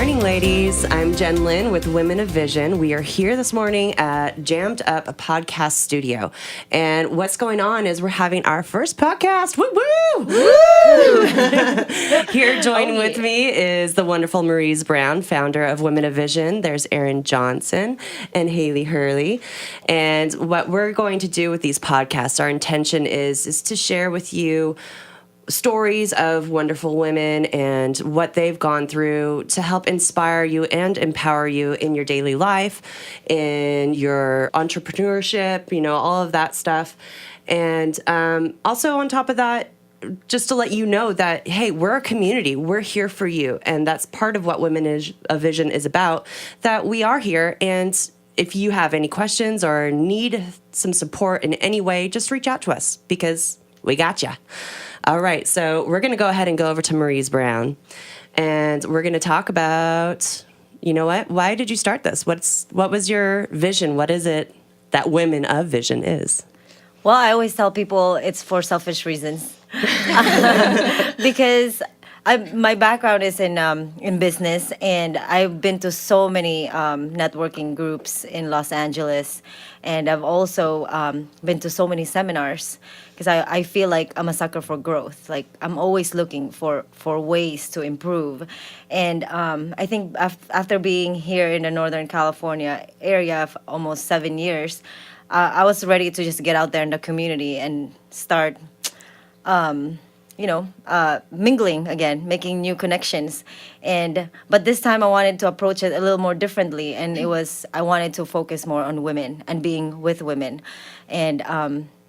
morning, ladies. I'm Jen Lynn with Women of Vision. We are here this morning at Jammed Up, a podcast studio. And what's going on is we're having our first podcast. Woo woo! Woo! Here joining with me is the wonderful Mariz Brown, founder of Women of Vision. There's Erin Johnson and Hailey Hurley. And what we're going to do with these podcasts, our intention is to share with you stories of wonderful women and what they've gone through to help inspire you and empower you in your daily life, in your entrepreneurship, all of that stuff. And also on top of that, just to let you know that, hey, we're a community. We're here for you. And that's part of what Women of Vision is about, that we are here. And if you have any questions or need some support in any way, just reach out to us because we got you. All right, so we're going to go ahead and go over to Mariz Brown, and we're going to talk about, why did you start this? What was your vision? What is it that Women of Vision is? Well, I always tell people it's for selfish reasons. Because my background is in business, and I've been to so many networking groups in Los Angeles, and I've also been to so many seminars because I feel like I'm a sucker for growth. Like I'm always looking for ways to improve, and I think after being here in the Northern California area for almost 7 years, I was ready to just get out there in the community and start mingling again, making new connections. But this time I wanted to approach it a little more differently. And I wanted to focus more on women and being with women. And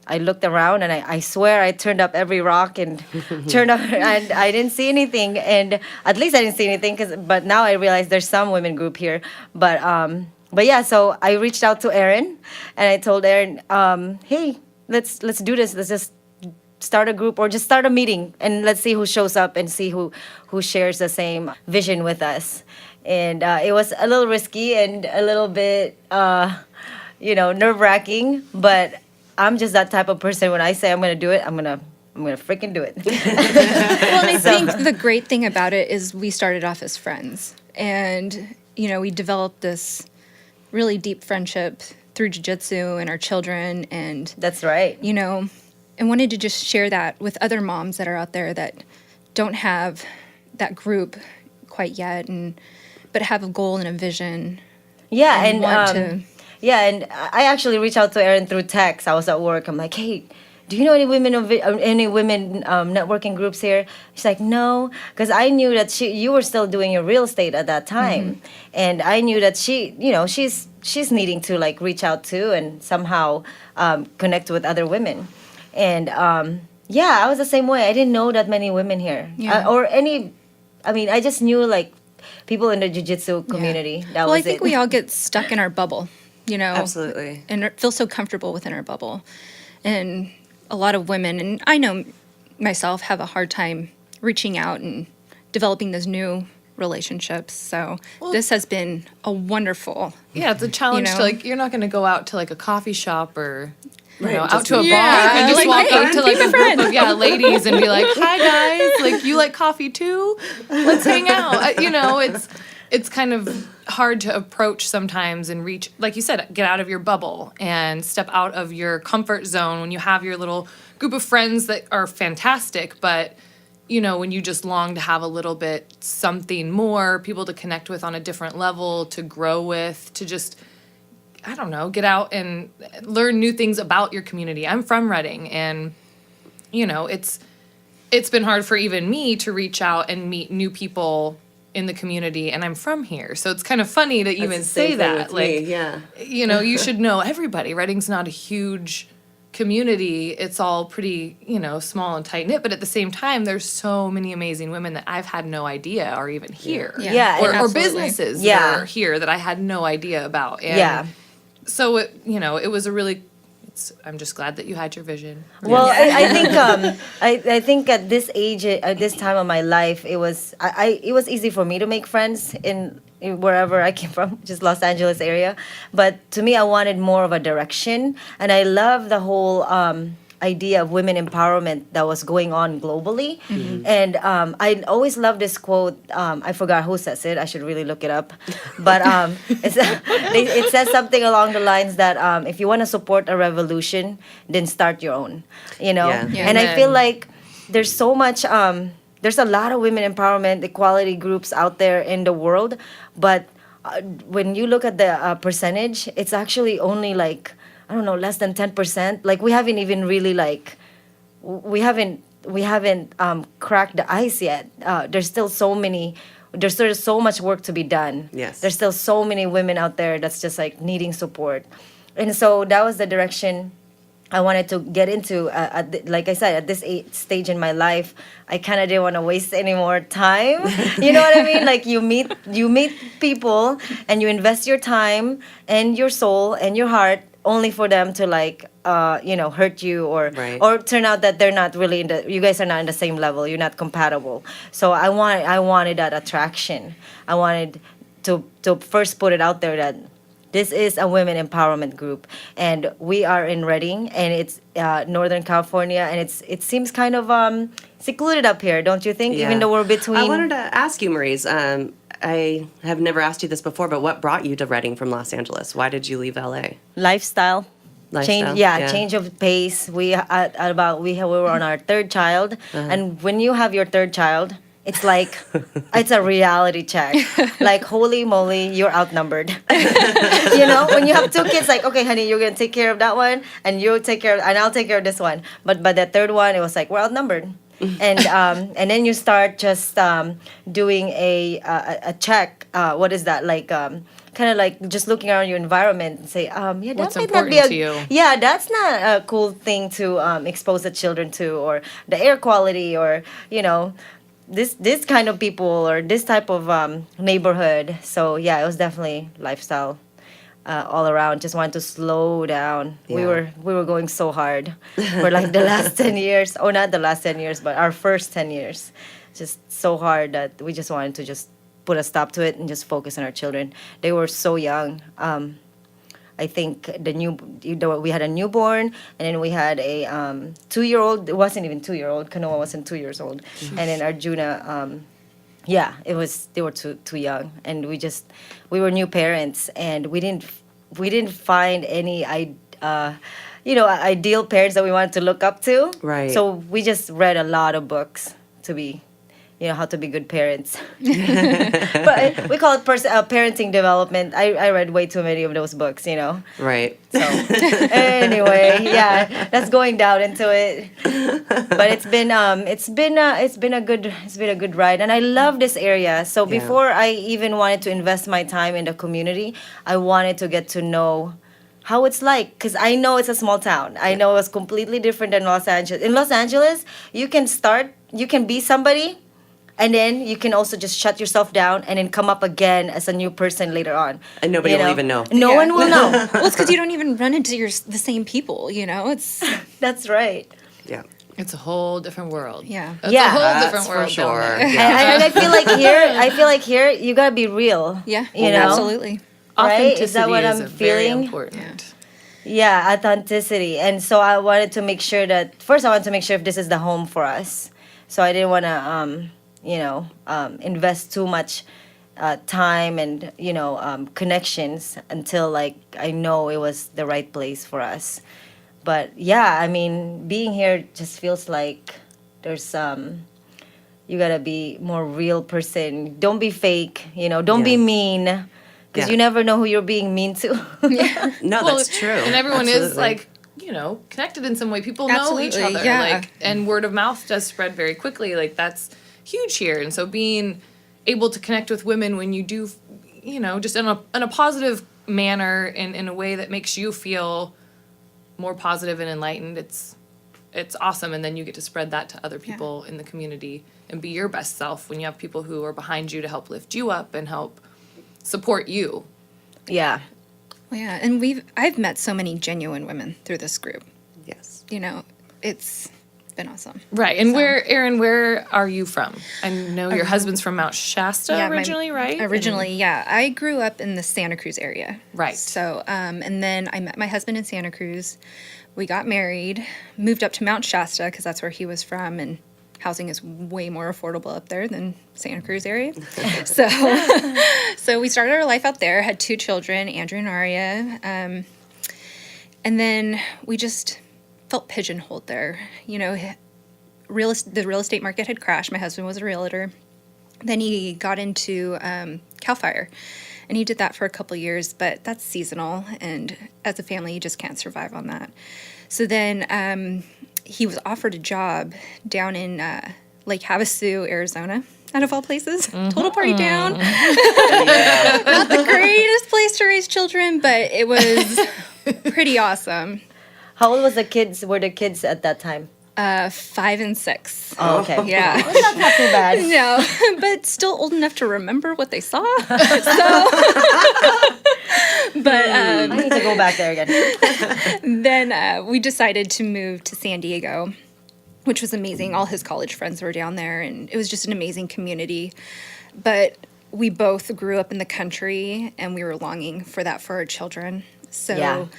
I looked around and I swear I turned up every rock and turned up and I didn't see anything. And at least I didn't see anything but now I realize there's some women group here. But yeah, so I reached out to Erin and I told Erin, hey, let's do this. Let's just start a group or just start a meeting and let's see who shows up and see who shares the same vision with us. And it was a little risky and a little bit, nerve-wracking, but I'm just that type of person. When I say I'm going to do it, I'm going to freaking do it. Well, and I think the great thing about it is we started off as friends and, we developed this really deep friendship through jiu-jitsu and our children. And that's right. And wanted to just share that with other moms that are out there that don't have that group quite yet, but have a goal and a vision. Yeah, and I actually reached out to Erin through text. I was at work. I'm like, hey, do you know any women networking groups here? She's like, no, because I knew that you were still doing your real estate at that time, and I knew that she's needing to like reach out to and somehow connect with other women. And I was the same way. I didn't know that many women here, I just knew like people in the jiu-jitsu community. Yeah. I think we all get stuck in our bubble, Absolutely, and feel so comfortable within our bubble. And a lot of women, and I know myself, have a hard time reaching out and developing those new relationships. So this has been a wonderful. Yeah, it's a challenge to you're not going to go out to like a coffee shop or. Out to a bar and just walk up to like a group of ladies and be like, hi guys, like you like coffee too? Let's hang out. It's kind of hard to approach sometimes and reach, like you said, get out of your bubble and step out of your comfort zone when you have your little group of friends that are fantastic, but when you just long to have a little bit something more, people to connect with on a different level, to grow with, to just get out and learn new things about your community. I'm from Redding, and, it's been hard for even me to reach out and meet new people in the community, and I'm from here. So it's kind of funny that you even say that. You should know everybody. Redding's not a huge community. It's all pretty, small and tight-knit, but at the same time, there's so many amazing women that I've had no idea are even here. Or businesses that are here that I had no idea about. And so it was a really. I'm just glad that you had your vision. Well, I think I think at this age, at this time of my life, it was easy for me to make friends in wherever I came from, just Los Angeles area. But to me, I wanted more of a direction, and I love the whole idea of women empowerment that was going on globally. And I always love this quote. I forgot who says it. I should really look it up. But it says something along the lines that if you want to support a revolution, then start your own. You know, Yeah. and I feel like there's so much. There's a lot of women empowerment equality groups out there in the world, but when you look at the percentage, it's actually only like, I don't know, less than 10%. Like we haven't even really like, we haven't cracked the ice yet. There's still so much work to be done. Yes. There's still so many women out there that's just like needing support. And so that was the direction I wanted to get into. Like I said, at this stage in my life, I kind of didn't want to waste any more time. You know what I mean? Like you meet people and you invest your time and your soul and your heart only for them to like hurt you or Right. or turn out that they're not really you guys are not in the same level. You're not compatible. So I wanted that attraction. I wanted to first put it out there that this is a women empowerment group, and we are in Redding, and it's Northern California, and it seems kind of secluded up here, don't you think? Yeah. Even though we're between. I wanted to ask you, Mariz. I have never asked you this before, but what brought you to Redding from Los Angeles? Why did you leave LA? Lifestyle. Lifestyle, Change of pace. We were on our third child, and when you have your third child, it's like it's a reality check. Like holy moly, you're outnumbered. You know, when you have two kids, like okay, honey, you're gonna take care of that one, and you'll take care, and I'll take care of this one. But by the third one, it was like we're outnumbered. And then you start just doing a check. What is that like? Kind of like just looking around your environment and say, yeah, that What's might not be important to you? yeah, that's not a cool thing to expose the children to, or the air quality, or this kind of people, or this type of neighborhood. So yeah, it was definitely lifestyle. All around, just wanted to slow down. Yeah. We were going so hard for like the last 10 years, or not the last 10 years, but our first 10 years, just so hard that we just wanted to just put a stop to it and just focus on our children. They were so young. I think we had a newborn, and then we had a 2-year-old. It wasn't even 2-year-old. Kanoa wasn't 2 years old, and then Arjuna. Yeah, they were too young, and we were new parents, and we didn't find any ideal parents that we wanted to look up to. Right. So we just read a lot of books to be, how to be good parents. But we call it parenting development. I read way too many of those books, Right. So anyway, yeah, that's going down into it. But it's been a good ride, and I love this area. So Yeah. before I even wanted to invest my time in the community, I wanted to get to know how it's like, because I know it's a small town. I know it's completely different than Los Angeles. In Los Angeles, you can be somebody, and then you can also just shut yourself down and then come up again as a new person later on. And nobody will even know. No one will know. Well, it's because you don't even run into the same people, It's, That's right. Yeah. It's a whole different world. Yeah. It's Yeah. a whole That's different for world. sure. down there. Yeah. And I feel like here you gotta be real. yeah, You know? absolutely. Right? Is that Authenticity what is I'm very feeling? important. Yeah, authenticity. And so I wanted to make sure if this is the home for us. So I didn't want to invest too much time and connections until like I know it was the right place for us. But yeah, I mean, being here just feels like there's you gotta be more real person. Don't be fake, don't be Yeah. mean, because Yeah. you never know who you're being mean to. No, Well, that's true. And everyone Absolutely. is like, connected in some way. People know each Absolutely, other. yeah. Like, and word of mouth does spread very quickly. Like that's huge here. And so being able to connect with women when you do, just in a positive manner and in a way that makes you feel more positive and enlightened, it's awesome. And then you get to spread that to other people in the community and be your best self when you have people who are behind you to help lift you up and help support you. Yeah. Well, yeah, and I've met so many genuine women through this group. Yes. It's been awesome. Right. And Erin, where are you from? I know your husband's from Mount Shasta originally, right? Originally, yeah. I grew up in the Santa Cruz area. Right. So, and then I met my husband in Santa Cruz. We got married, moved up to Mount Shasta because that's where he was from, and housing is way more affordable up there than Santa Cruz area. So we started our life out there, had 2 children, Andrew and Aria. And then we just felt pigeonholed there. You know, the real estate market had crashed. My husband was a realtor. Then he got into CAL FIRE, and he did that for a couple years, but that's seasonal, and as a family, you just can't survive on that. So then he was offered a job down in Lake Havasu, Arizona, out of all places. Total party town. Not the greatest place to raise children, but it was pretty awesome. How old were the kids at that time? 5 and 6. Oh, okay. Yeah. Well, that's not too bad. No, but still old enough to remember what they saw. But I need to go back there again. then we decided to move to San Diego, which was amazing. All his college friends were down there, and it was just an amazing community. But we both grew up in the country, and we were longing for that for our children. So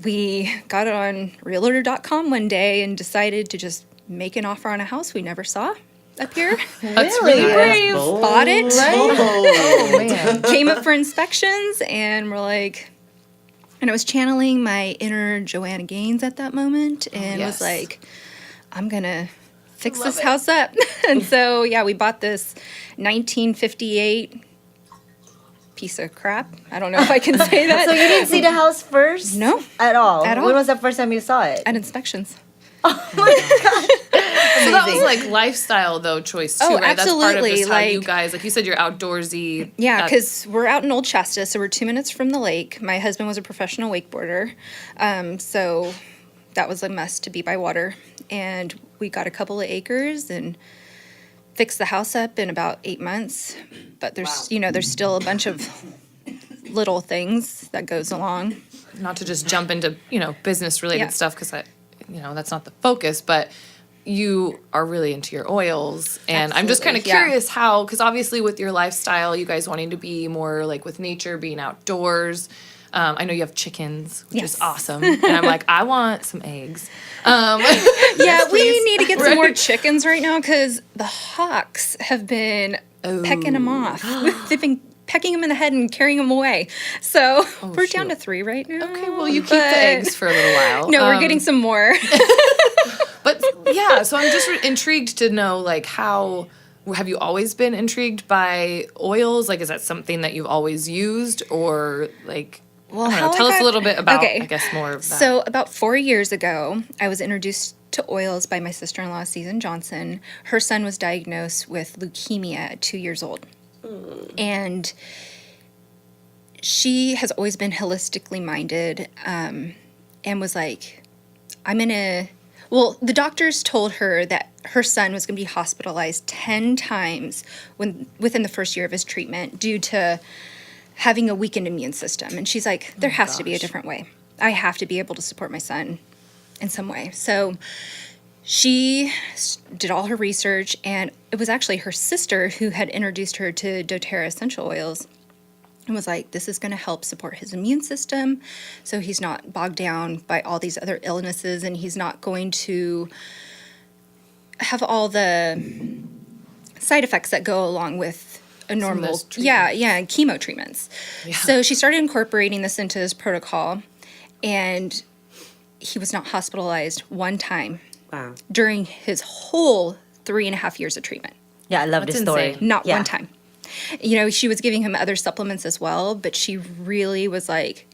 we got on Realtor.com one day and decided to just make an offer on a house we never saw up here. That's really brave. Bought it. Oh, man. Came up for inspections, and we're like, and I was channeling my inner Joanna Gaines at that moment, and was like, I'm gonna fix this house up. And so we bought this 1958 piece of crap. I don't know if I can say that. So you didn't see the house first? No. At all? At all. When was the first time you saw it? At inspections. So that was like lifestyle though choice too, Oh, right? That's part of absolutely, just how you like- guys, like you said, you're outdoorsy. Yeah, because we're out in Old Shasta, so we're 2 minutes from the lake. My husband was a professional wakeboarder, so that was a must to be by water. And we got a couple of acres and fixed the house up in about 8 months. But there's, there's still a bunch of little things that goes along. Not to just jump into, business related Yeah. stuff because that's not the focus, but you are really into your oils. And I'm just kind of Absolutely, yeah. curious how, because obviously with your lifestyle, you guys wanting to be more like with nature, being outdoors. I know you have chickens, which is Yes. awesome. And I'm like, I want some eggs. Yeah, we need to get some more chickens right now because the hawks have been pecking them off. They've been pecking them in the head and carrying them away. So we're down to 3 right now. Okay, well, you keep the eggs for a little while. No, we're getting some more. But yeah, so I'm just intrigued to know, like, how have you always been intrigued by oils? Like, is that something that you've always used, or like, Well, I don't how know, I tell us a got- little bit about, okay. I guess, more of that. So about 4 years ago, I was introduced to oils by my sister-in-law, Erin Johnson. Her son was diagnosed with leukemia at 2 years old. And she has always been holistically minded, and was like, the doctors told her that her son was going to be hospitalized 10 times within the first year of his treatment due to having a weakened immune system. And she's like, there has to be a different way. I have to be able to support my son in some way. So she did all her research, and it was actually her sister who had introduced her to doTERRA essential oils and was like, this is going to help support his immune system so he's not bogged down by all these other illnesses, and he's not going to have all the side effects that go along with a normal those treatments. chemo treatments. So she started incorporating this into his protocol, and he was not hospitalized one time Wow. during his whole 3.5 years of treatment. Yeah, I love That's this story. insane. Not Yeah. one time. She was giving him other supplements as well, but she really was like,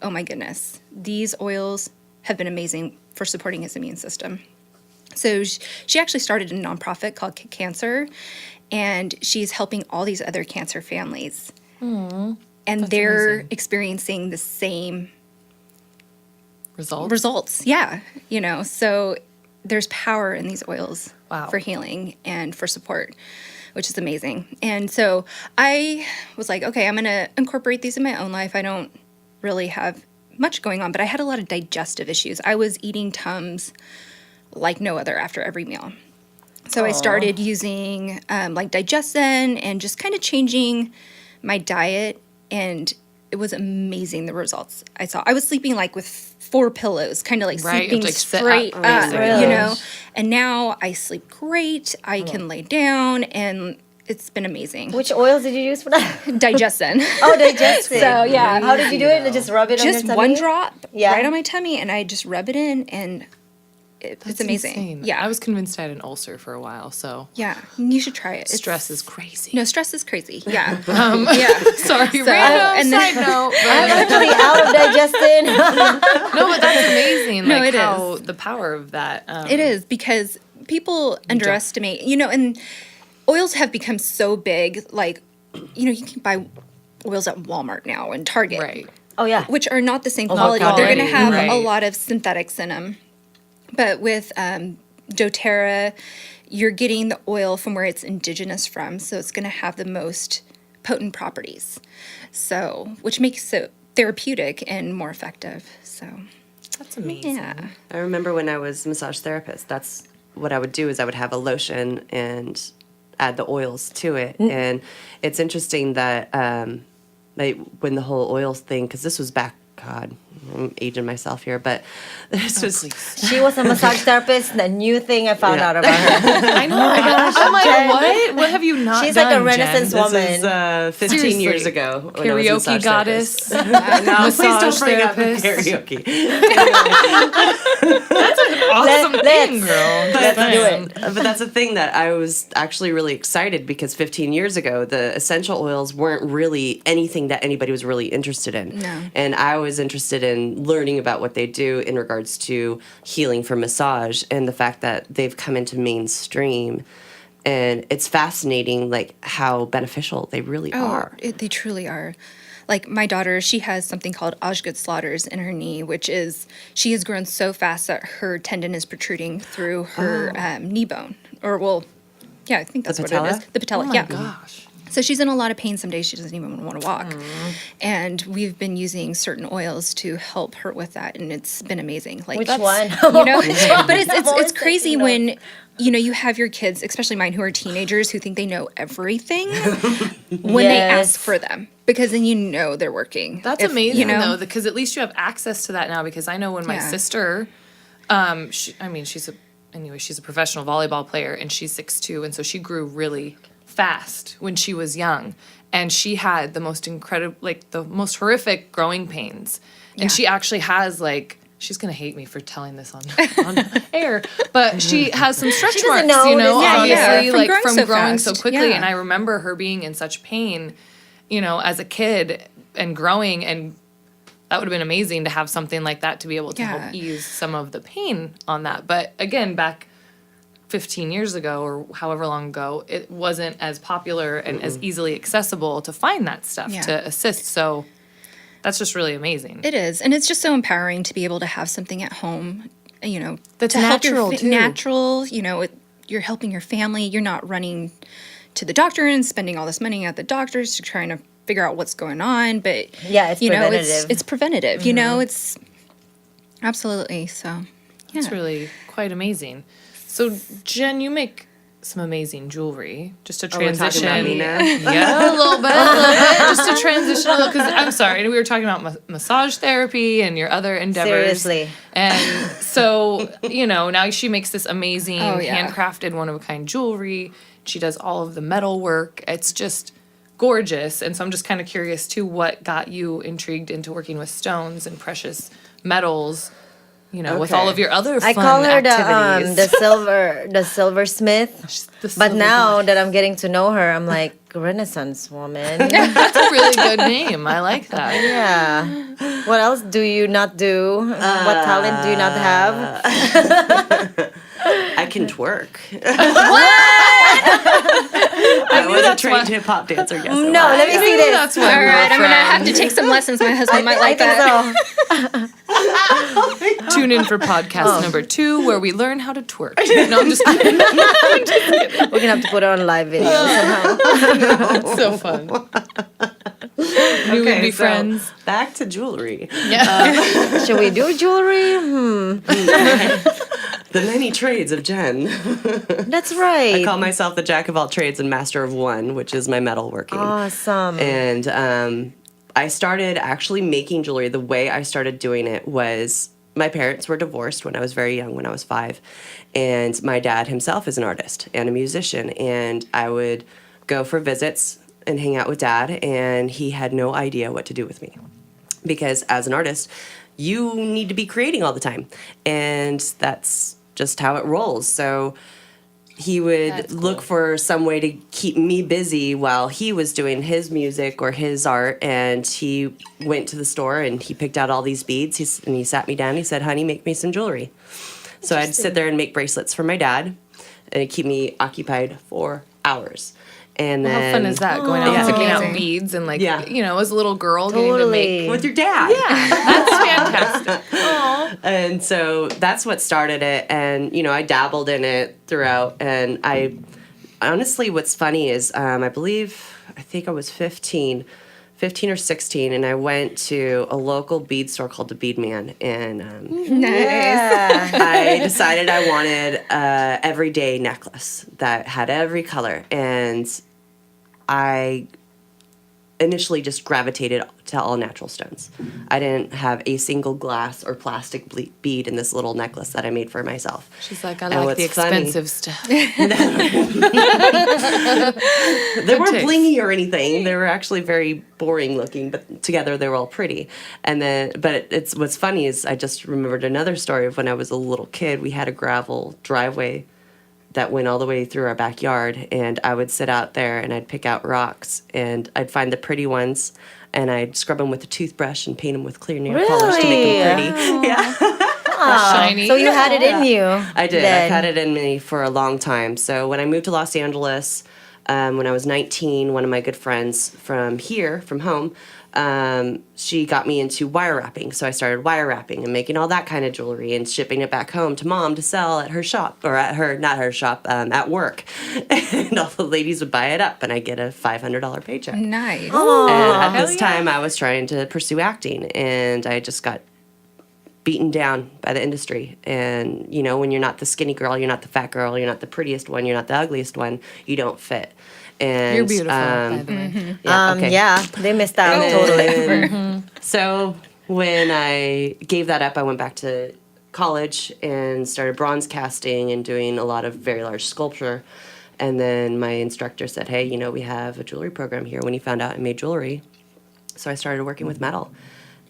oh my goodness, these oils have been amazing for supporting his immune system. So she actually started a nonprofit called Kick Cancer, and she's helping all these other cancer families. And they're amazing. experiencing the same Results? results. Yeah. So there's power in these oils Wow. for healing and for support, which is amazing. And so I was like, okay, I'm going to incorporate these in my own life. I don't really have much going on, but I had a lot of digestive issues. I was eating Tums like no other after every meal. So I started using like Digestin and just kind of changing my diet, and it was amazing the results I saw. I was sleeping like with 4 pillows, kind of like sleeping like sit straight up. up, Really? you know. And now I sleep great. I can lay down, and it's been amazing. Which oils did you use for that? Digestin. Oh, digestive. So yeah, How did you do it? Just rub it on your just tummy? one drop Yeah. right on my tummy, and I just rub it in, and it's amazing. Insane. Yeah, I was convinced I had an ulcer for a while, so yeah, you should try it. It's- stress is crazy. No, stress is crazy. Yeah, yeah. Sorry, random and then- side note. I'm actually out of digestion. No, but that's amazing. No, Like it how the power of that. it is, because people underestimate, you know, and oils have become so big. Like, you know, you can buy oils at Walmart now and Target, Right. Oh, yeah. which are not the same Not quality. They're going to quality, have right. a lot of synthetics in them. But with doTERRA, you're getting the oil from where it's indigenous from, so it's going to have the most potent properties. So, which makes it therapeutic and more effective. So, That's amazing. yeah. I remember when I was a massage therapist, that's what I would do is I would have a lotion and add the oils to it. And it's interesting that like when the whole oils thing, because this was back, God, I'm aging myself here, but this was She was a massage therapist. The new thing I found Yeah. out about her. I know. I'm like, Jen. what? What have you not She's done, like a Renaissance Jen? woman. this is 15 Seriously. years ago. when I was a Karaoke massage goddess. therapist. No, please don't Massage bring up therapist. karaoke. Awesome thing, let's- girl. Let's do it. But that's the thing that I was actually really excited because 15 years ago, the essential oils weren't really anything that anybody was really interested in. No. And I was interested in learning about what they do in regards to healing for massage and the fact that they've come into mainstream. And it's fascinating, like, how beneficial they really are. They truly are. Like my daughter, she has something called Osgood-Schlatters in her knee, which is she has grown so fast that her tendon is protruding through her knee bone. Or, well, yeah, I think that's what it patella? is. The patella, Oh my yeah. gosh. So she's in a lot of pain. Some days she doesn't even want to walk. And we've been using certain oils to help her with that, and it's been amazing. Like Which that's- one? You know, but it's always crazy thinking of- when you have your kids, especially mine, who are teenagers, who think they know everything when they Yes. ask for them, because then you know they're working. That's If, amazing, you know? though, because at least you have access to that now. Because I know when my Yeah. sister, she's a professional volleyball player, and she's 6'2", and so she grew really fast when she was young, and she had the most incredible, like the most horrific growing pains, and she actually has like. She's gonna hate me for telling this on air, but she has some stretch doesn't marks, know you know, this. Yeah, obviously, yeah. From like growing from so growing so fast. quickly. Yeah. And I remember her being in such pain, you know, as a kid and growing, and that would have been amazing to have something like that to be able to Yeah. help ease some of the pain on that. But again, back 15 years ago or however long ago, it wasn't as popular and as easily accessible to find that stuff Yeah. to assist. So that's just really amazing. It is, and it's just so empowering to be able to have something at home, That's to help your natural, too. natural. You're helping your family. You're not running to the doctor and spending all this money at the doctors to trying to figure out what's going on. But Yeah, it's preventative. It's preventative. You know, it's absolutely so. Yeah. It's really quite amazing. So, Jen, you make some amazing jewelry. Just to we're talking transition. about me now? Yeah, a little bit. Just to transition a little, because I'm sorry, we were talking about massage therapy and your other endeavors. Seriously. And so, now she makes this amazing Oh, yeah. handcrafted, one-of-a-kind jewelry. She does all of the metal work. It's just gorgeous. And so I'm just kind of curious, too, what got you intrigued into working with stones and precious metals, with all Okay. of your other fun I call her activities. the silversmith. The But silver now bullet. that I'm getting to know her, I'm like Renaissance woman. That's a really good name. I like that. Yeah. What else do you not do? What talent do you not have? I can twerk. I I was a that's trained why- hip hop dancer. Guess No, let me see Maybe this. that's why All we were right, I'm gonna have to friends. take some lessons. My husband might like I that. think so. Tune in for podcast number 2, where we learn how to twerk. No, I'm just kidding. We're gonna have to put it on live video somehow. It's so fun. Knew we'd be so friends. back to jewelry. Should we do jewelry? The many trades of Jen. That's right. I call myself the jack of all trades and master of one, which is my metalworking. Awesome. And I started actually making jewelry. The way I started doing it was my parents were divorced when I was very young, when I was 5. And my dad himself is an artist and a musician. And I would go for visits and hang out with Dad, and he had no idea what to do with me. Because as an artist, you need to be creating all the time. And that's just how it rolls. So he would look for some way to keep me busy while he was doing his music or his art. And he went to the store and he picked out all these beads. And he sat me down. He said, honey, make me some jewelry. So I'd sit there and make bracelets for my dad. And it'd keep me occupied for hours. And then, how fun is that, going out Yeah. and picking out Amazing. beads and, like, Yeah. you know, as a little girl getting to Totally. make... with your dad. Yeah, that's fantastic. Aw. And so that's what started it. And, you know, I dabbled in it throughout. And I honestly, what's funny is I think I was 15 or 16. And I went to a local bead store called the Bead Man. And Nice. I decided I wanted a everyday necklace that had every color. And I initially just gravitated to all natural stones. I didn't have a single glass or plastic bead in this little necklace that I made for myself. She's like, I And like what's the funny- expensive stuff. They weren't taste. blingy or anything. They were actually very boring looking, but together they were all pretty. And then, but it's what's funny is I just remembered another story of when I was a little kid. We had a gravel driveway that went all the way through our backyard, and I would sit out there and I'd pick out rocks and I'd find the pretty ones and I'd scrub them with a toothbrush and paint them with clear nail polish to make them pretty. Yeah. Shiny. So you had it in you. I did. then. I've had it in me for a long time. So when I moved to Los Angeles, when I was 19, one of my good friends from here, from home, she got me into wire wrapping. So I started wire wrapping and making all that kind of jewelry and shipping it back home to Mom to sell at her shop, or at her, not her shop, at work. And all the ladies would buy it up and I'd get a $500 paycheck. Nice. And at hell this yeah. time, I was trying to pursue acting, and I just got beaten down by the industry. And, you know, when you're not the skinny girl, you're not the fat girl, you're not the prettiest one, you're not the ugliest one, you don't fit. And You're beautiful, by the way. Yeah, okay. Yeah, they missed out totally. And so when I gave that up, I went back to college and started bronze casting and doing a lot of very large sculpture. And then my instructor said, hey, you know, we have a jewelry program here, when he found out I made jewelry. So I started working with metal.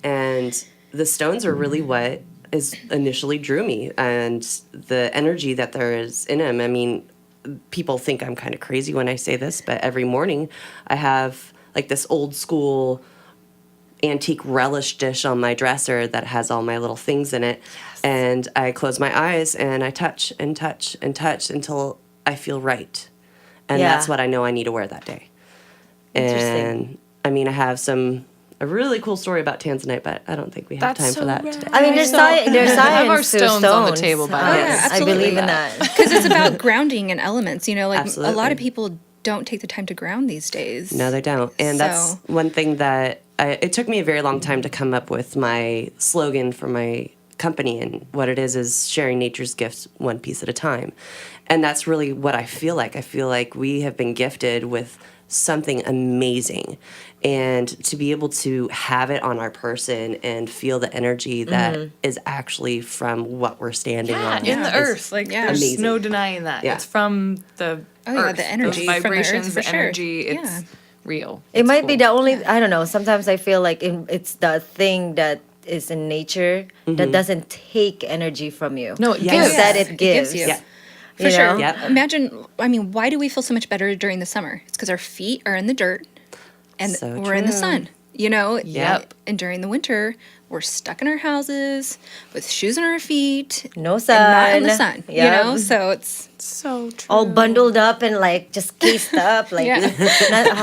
And the stones are really what initially drew me, and the energy that there is in them. I mean, people think I'm kind of crazy when I say this, but every morning I have like this old school antique relish dish on my dresser that has all my little things in it. Yes. And I close my eyes and I touch and touch and touch until I feel right. And Yeah. that's what I know I need to wear that day. Interesting. And I mean, I have a really cool story about tanzanite, but I don't think we have That's time so for that rad. today. I mean, there's science Have our to stones on the table, by the way. Yeah, I believe absolutely. in that. Because it's about grounding in elements. You know, like a lot Absolutely. of people don't take the time to ground these days. No, they don't. And that's So- one thing that it took me a very long time to come up with my slogan for my company. And what it is sharing nature's gifts one piece at a time. And that's really what I feel like. I feel like we have been gifted with something amazing. And to be able to have it on our person and feel the energy that is actually from what we're standing Yeah, on. in the is earth. Like, Yeah. there's Amazing. no denying that. Yeah. It's from the Oh, yeah, earth. the energy Those from the earth, vibrations, for the sure. energy, it's Yeah. real. It It's might be cool. the only, I don't know, sometimes I feel like it's the thing that is in nature that doesn't take energy from you. No, it Yes. gives. Instead, Yes, it it gives. gives you. Yeah. For sure. know? Yep. Imagine, I mean, why do we feel so much better during the summer? It's because our feet are in the dirt and So we're in the true. sun, you know? Yep. And during the winter, we're stuck in our houses with shoes on our feet. No sun. And not in the sun, Yep. you know? So it's, So true. All bundled up and like just cased up. Like, Yeah.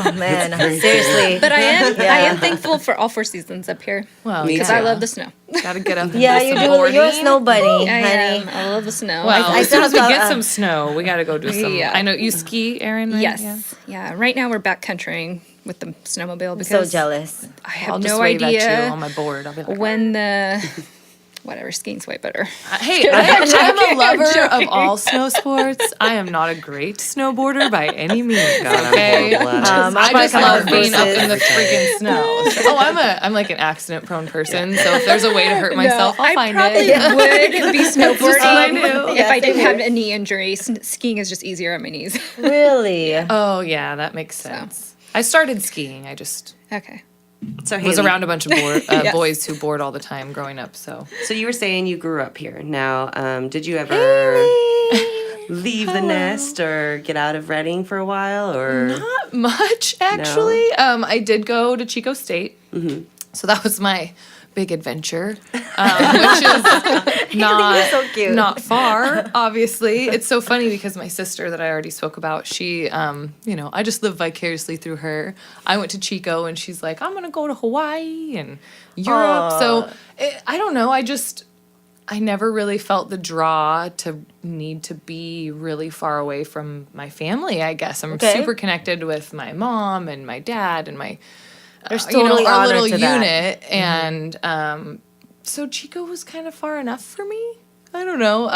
oh man, seriously. but I am Yeah. thankful for all 4 seasons up here. Well, Me Because too. I love the snow. Gotta get up. And Yeah, do you some do. boarding. You're a snow bunny, I honey. am. I love the snow. Well, I as soon as we still get have, some snow, we gotta go do some. Yeah. I know you ski, Erin. Right? Yes. Yeah. Yeah. Right now we're backcountrying with the snowmobile I'm so because jealous. I have I'll just no wave at you idea on my board. I'll be like, when the whatever, skiing's way better. Hey, I'm a lover of all snow sports. I am not a great snowboarder by any means. Okay, I just love being up in the freaking snow. So, I'm like an accident-prone person. So if there's a way to hurt myself, I'll find it. I probably would be snowboarding I do. if I didn't have a knee injury. Skiing is just easier on my knees. Really? Oh yeah, that makes sense. I started skiing. I just Okay. So was Hailey, around a bunch of boys who board all the time growing up. So you were saying you grew up here. Now, did you ever leave the nest or get out of Reading for a while, or not much actually. I did go to Chico State, so that was my big adventure, which is so cute. not far. Obviously, it's so funny because my sister that I already spoke about, she, I just live vicariously through her. I went to Chico, and she's like, "I'm gonna go to Hawaii and Europe." So I don't know. I never really felt the draw to need to be really far away from my family. I guess I'm super connected with my mom and my dad and my. There's totally our honor little to that. unit, and so Chico was kind of far enough for me. I don't know.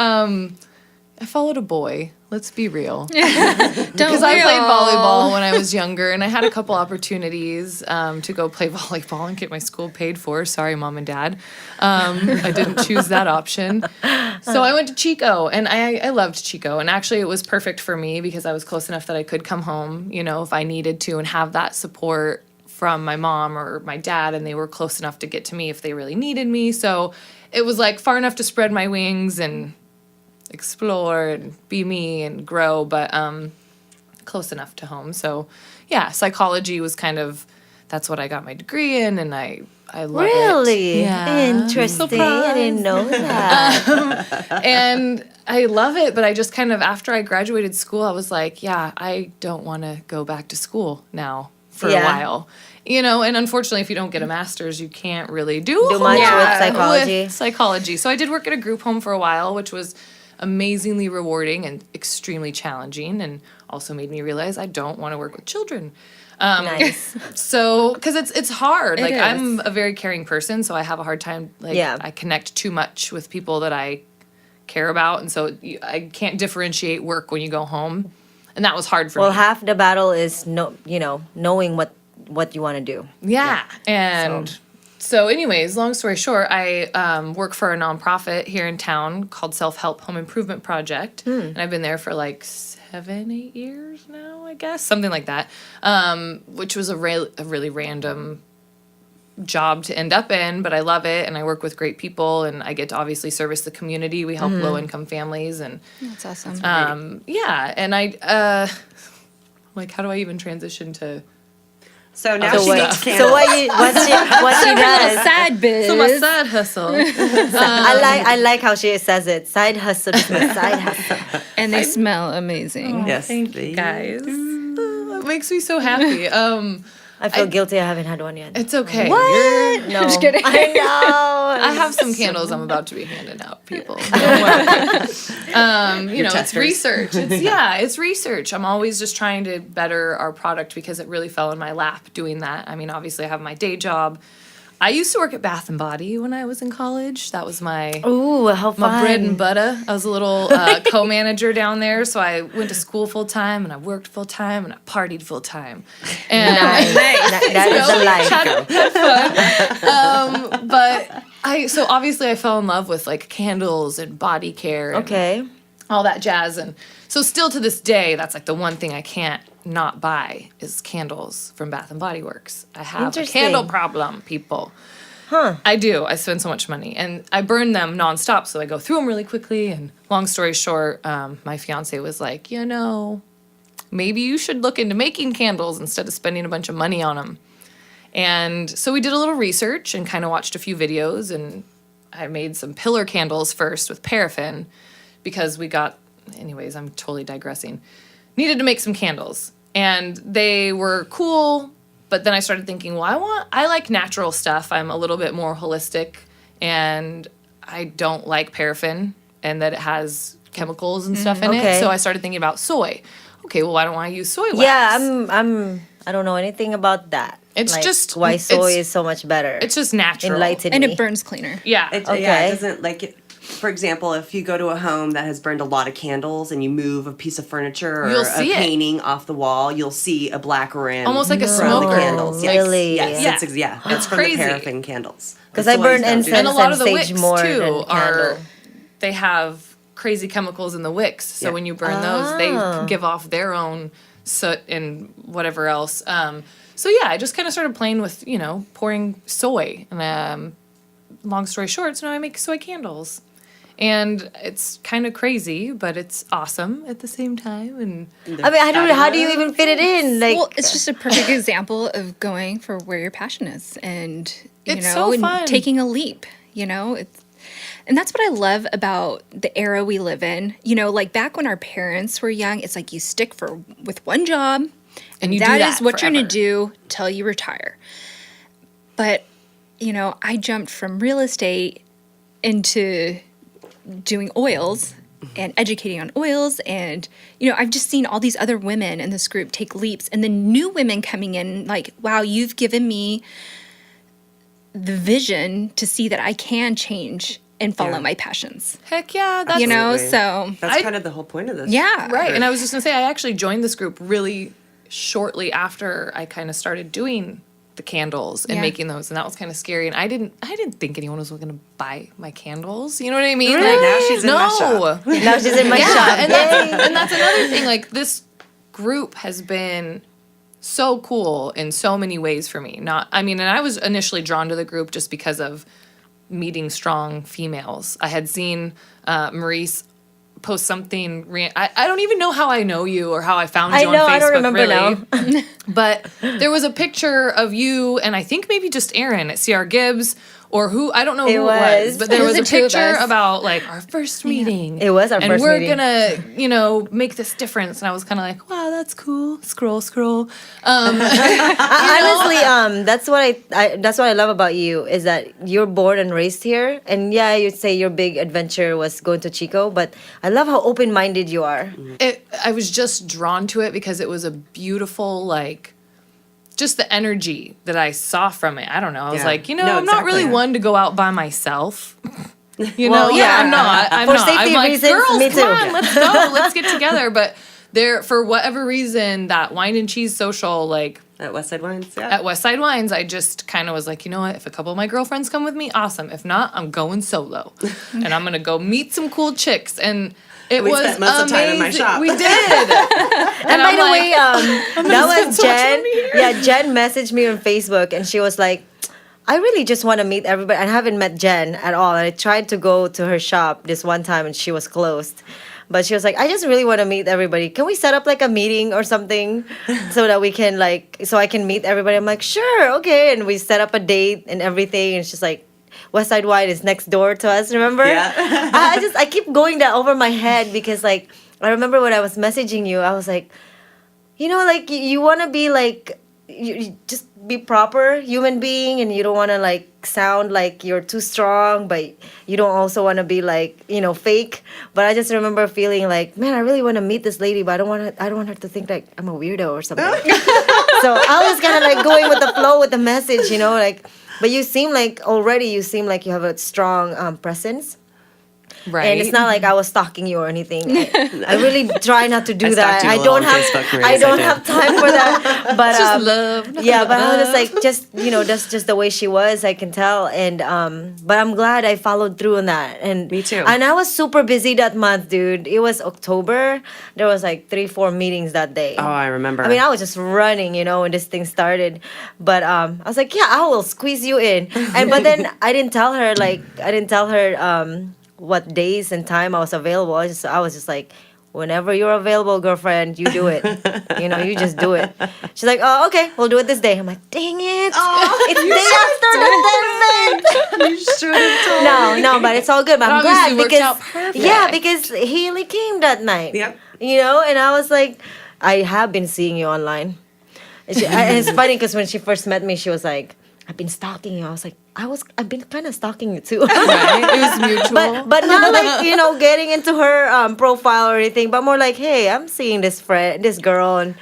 I followed a boy. Let's be real. Because I played volleyball when I was younger, and I had a couple opportunities to go play volleyball and get my school paid for. Sorry, Mom and Dad. I didn't choose that option. So I went to Chico, and I loved Chico. And actually, it was perfect for me because I was close enough that I could come home, if I needed to, and have that support from my mom or my dad, and they were close enough to get to me if they really needed me. So it was like far enough to spread my wings and explore and be me and grow, but close enough to home. So yeah, psychology was that's what I got my degree in, and I love it. Really? Yeah. Interesting. I didn't know that. And I love it, but I just after I graduated school, I was like, yeah, I don't want to go back to school now for a while. And unfortunately, if you don't get a master's, you can't really do much with psychology. With psychology. So I did work at a group home for a while, which was amazingly rewarding and extremely challenging, and also made me realize I don't want to work with children. Nice. So, because it's hard. It is. I'm a very caring person, so I have a hard time. I connect too much with people that I care about, and so I can't differentiate work when you go home. And that was hard for me. Well, half the battle is knowing what you want to do. Yeah. And so anyways, long story short, I work for a nonprofit here in town called Self-Help Home Improvement Project. And I've been there for 7-8 years now, I guess. Something like that. Which was a really random job to end up in, but I love it, and I work with great people, and I get to obviously service the community. We help low-income families, and That's awesome. and I how do I even transition to so now So she what? makes So candles. what she does? Side biz. so my side hustle? I like how she says it. Side hustle is my side hustle. And they smell amazing. Yes, Thank you, guys. It makes me so happy. I feel guilty. I haven't had one yet. It's okay. What? No. Just kidding. I know. I have some candles I'm about to be handing out, people. Don't worry. It's testers. research. It's research. I'm always just trying to better our product because it really fell in my lap doing that. I mean, obviously I have my day job. I used to work at Bath & Body when I was in college. That was my Ooh, how fun. my bread and butter. I was a little co-manager down there, so I went to school full time, and I worked full time, and I partied full time. And Nice. That is the life. but so obviously I fell in love with candles and body care and Okay. all that jazz. And so still to this day, that's the one thing I can't not buy is candles from Bath and Body Works. I have a Interesting. candle problem, people. Huh. I do. I spend so much money, and I burn them nonstop. So I go through them really quickly. And long story short, my fiance was like, maybe you should look into making candles instead of spending a bunch of money on them. And so we did a little research and kind of watched a few videos, and I made some pillar candles first with paraffin because anyways, I'm totally digressing. Needed to make some candles, and they were cool. But then I started thinking, I like natural stuff. I'm a little bit more holistic, and I don't like paraffin and that it has chemicals and stuff in okay. it. So I started thinking about soy. Okay, well, why don't I use soy wax? Yeah, I don't know anything about that. It's like, just why soy it's- is so much better. It's just natural. enlightened And me. it burns cleaner. Yeah. Yeah, Okay. it doesn't like it. For example, if you go to a home that has burned a lot of candles and you move a piece of furniture or You'll a see it. painting off the wall, you'll see a black rim. Almost like a from smoker. the candles. Yes. Really? Yes, Yeah. it's from crazy. the paraffin candles. 'Cause The I burn soys don't do incense And a that. lot of the sage wicks more too than are candle. they have crazy chemicals in the wicks. So Yeah. when you burn those, they give off their own soot and whatever else. So yeah, I just kind of started playing with, pouring soy. And long story short, so now I make soy candles. And it's kind of crazy, but it's awesome at the same time. And I mean, I don't know, how do you even fit it in? Like, Well, it's just a perfect example of going for where your passion is, and It's so and fun. taking a leap. And that's what I love about the era we live in. Like back when our parents were young, it's like you stick with one job, and you do that that is what you're forever. gonna do till you retire. But I jumped from real estate into doing oils and educating on oils, and I've just seen all these other women in this group take leaps, and then new women coming in like, wow, you've given me the vision to see that I can change and follow Yeah. my passions. heck yeah, that's Absolutely. So That's I- kind of the whole point of this. yeah, right. And I was just gonna say, I actually joined this group really shortly after I kind of started doing the candles and Yeah. making those, and that was kind of scary. And I didn't think anyone was going to buy my candles. You know what I mean? Really? Now she's in my shop. now she's in my Yeah, shop. and Yay. that's another thing. Like, this group has been so cool in so many ways for me. And I was initially drawn to the group just because of meeting strong females. I had seen Mariz post something. I don't even know how I know you or how I found you I on know, Facebook. I don't remember really. now. But there was a picture of you and I think maybe just Erin at CR Gibbs or who, I don't know It who it was. was, but there It was was a the two of picture us. about like our first meeting. It was our and first we're meeting. gonna, make this difference. And I was kind of like, wow, that's cool. Scroll. Honestly, that's what that's what I love about you is that you're born and raised here, and yeah, you'd say your big adventure was going to Chico, but I love how open minded you are. I was just drawn to it because it was a beautiful, like, just the energy that I saw from it. I don't know. I was Yeah. like, No, I'm not really exactly. one to go out by myself. Well, yeah. I'm not. For safety I'm like, reasons, girls, me come too. on, let's go. Let's get together. But there, for whatever reason, that wine and cheese social, like, At Westside Wines, yeah. at Westside Wines, I just kind of was like, you know what? If a couple of my girlfriends come with me, awesome. If not, I'm going solo. And I'm going to go meet some cool chicks. And it We was spent most of the time in my amazing. shop. We did. And by I'm the like, way, that was spend so much Jen. money here. Yeah, Jen messaged me on Facebook, and she was like, I really just want to meet everybody. I haven't met Jen at all. And I tried to go to her shop this one time, and she was closed. But she was like, I just really want to meet everybody. Can we set up like a meeting or something so that we can so I can meet everybody? I'm like, sure, okay. And we set up a date and everything. And she's like, Westside Wine is next door to us, remember? Yeah. I keep going that over my head because like, I remember when I was messaging you, I was like, like you want to be like, you just be proper human being, and you don't want to like sound like you're too strong, but you don't also want to be like fake. But I just remember feeling like, man, I really want to meet this lady, but I don't want her to think like I'm a weirdo or something. So I was kind of like going with the flow with the message, like. But you seem like you have a strong presence. right. And it's not like I was stalking you or anything. I really try not to do I that. stalked you a I little don't on have Facebook, Mariz, I don't I did. have time for that. But just love. yeah, but I was like that's just the way she was, I can tell. And but I'm glad I followed through on that. And Me too. And I was super busy that month, dude. It was October. There was like 3-4 meetings that day. Oh, I remember. I mean, I was just running, when this thing started. But I was like, yeah, I will squeeze you in. But then I didn't tell her what days and time I was available. I was just like, whenever you're available, girlfriend, you do it. You just do it. She's like, oh, okay, we'll do it this day. I'm like, dang it. It's the day after the event. you should have told No, but it's all good. But I'm obviously glad worked because out perfect. yeah, because Hailey came that night. Yep. And I was like, I have been seeing you online. And it's funny because when she first met me, she was like, I've been stalking you. I was like, I've been kind of stalking you too. Right? It was mutual. But not like getting into her profile or anything, but more like, hey, I'm seeing this girl, and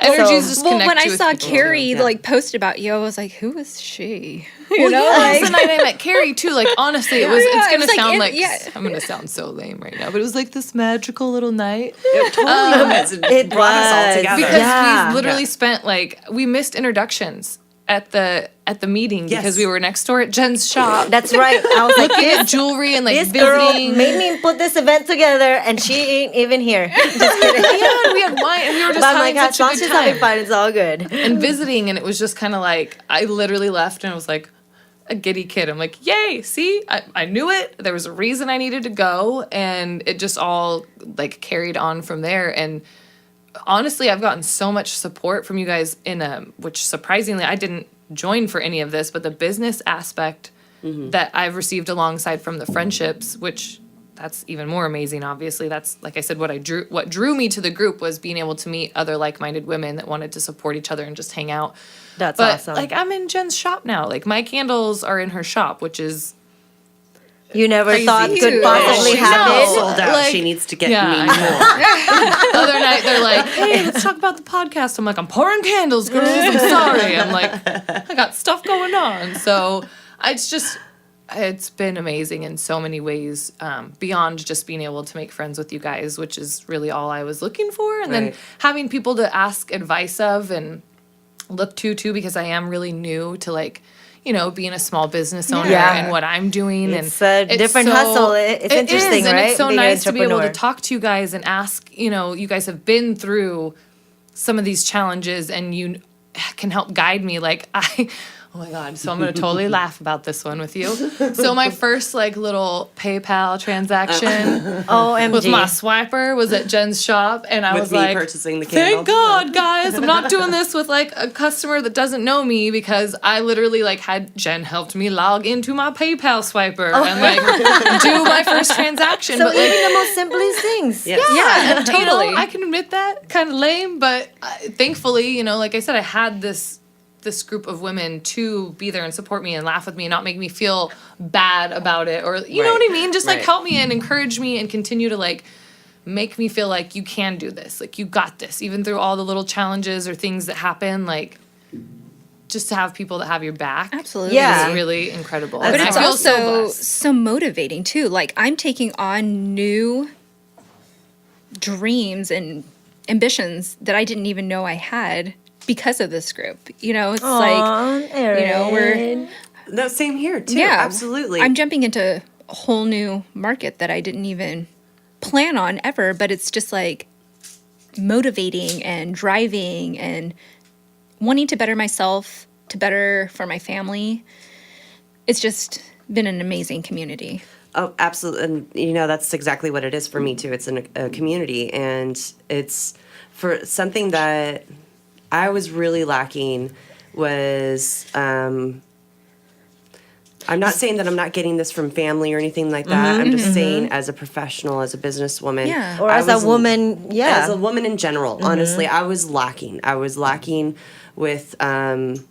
Energies just connect when I you with saw people. Carrie Yeah. like post about you, I was like, who is she? Well, yeah, that was the night I met Carrie too. Like honestly, it was. Yeah, It's it gonna was like sound in- like yeah. I'm gonna sound so lame right now, but it was like this magical little night It totally was. It brought us all was. together. because Yeah. we literally spent like we missed introductions at the meeting Yes. because we were next door at Jen's shop. That's right. I was like, looking at this, jewelry and like this girl visiting. made me put this event together, and she ain't even here. Just kidding. Yeah, and we had wine and we were just But I'm like, having as such long a as good she's having time fun, it's all good. and visiting, and it was just kind of like I literally left and I was like a giddy kid. I'm like, yay! See, I knew it. There was a reason I needed to go, and it just all like carried on from there. And honestly, I've gotten so much support from you guys which surprisingly I didn't join for any of this, but the business aspect that I've received alongside from the friendships, which that's even more amazing. Obviously, that's like I said, what drew me to the group was being able to meet other like-minded women that wanted to support each other and just hang out. That's But awesome. like I'm in Jen's shop now. Like my candles are in her shop, which is You never thought Crazy. could possibly No. happen. Sold out. Like- She needs to get Yeah, me I more. the other night they're like, hey, let's talk about the podcast. I'm like, I'm pouring candles, girls. I'm sorry. I'm like, I got stuff going on. So it's been amazing in so many ways, beyond just being able to make friends with you guys, which is really all I was looking for. And then Right. having people to ask advice of and look to too, because I am really new to like, being a small business owner Yeah. and what I'm doing. It's a different hustle. It's interesting, and right? it's so Being an nice to be able to entrepreneur. talk to you guys and ask, you guys have been through some of these challenges and you can help guide me. Like oh my God. So I'm going to totally laugh about this one with you. So my first like little PayPal transaction OMG. with my swiper was at Jen's shop. And I With was me like, purchasing the candle. thank God, guys. I'm not doing this with like a customer that doesn't know me because I literally like had Jen helped me log into my PayPal swiper and like do my first transaction. So but like, even the most simplest things. Yes. yeah, and, totally. I can admit that kind of lame, but thankfully, like I said, I had this group of women to be there and support me and laugh with me and not make me feel bad about it, or you know Right. what I mean, just like Right. help me and encourage me and continue to like make me feel like you can do this, like you got this, even through all the little challenges or things that happen. Like just to have people that have your back, Absolutely. Yeah. is really incredible. But But And it's I feel also so blessed. so motivating too. Like I'm taking on new dreams and ambitions that I didn't even know I had because of this group. It's Aw, like, we're Erin. No, same here too. yeah, Absolutely. I'm jumping into a whole new market that I didn't even plan on ever, but it's just like motivating and driving and wanting to better myself, to better for my family. It's just been an amazing community. Oh, absolutely. And, that's exactly what it is for me, too. It's a community. And it's for something that I was really lacking was, I'm not saying that I'm not getting this from family or anything like that. I'm just saying as a professional, as a businesswoman. Yeah. Or I as a was- woman, yeah. As a woman in general, honestly, I was lacking. I was lacking with energy.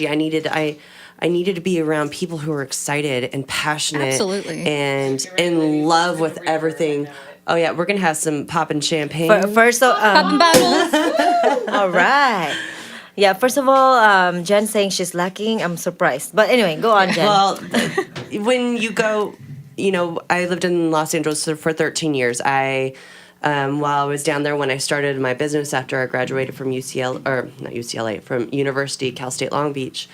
I needed to be around people who were excited and passionate. Absolutely. And in love with everything. Oh, yeah, we're going to have some poppin' champagne. First, Popping bottles. all right. Yeah, first of all, Jen saying she's lacking, I'm surprised. But anyway, go on, Jen. Well, when you go, I lived in Los Angeles for 13 years. While I was down there when I started my business after I graduated from from University, Cal State Long Beach,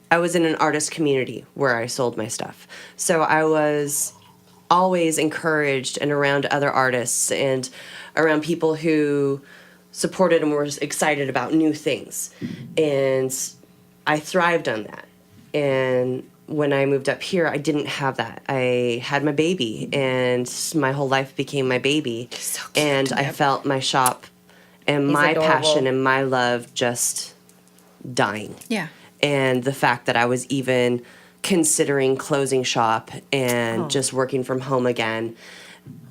I was in an artist community where I sold my stuff. So I was always encouraged and around other artists and around people who supported and were excited about new things. And I thrived on that. And when I moved up here, I didn't have that. I had my baby, and my whole life became my baby. And I felt my shop and my adorable. passion and my love just dying. Yeah. And the fact that I was even considering closing shop and just working from home again.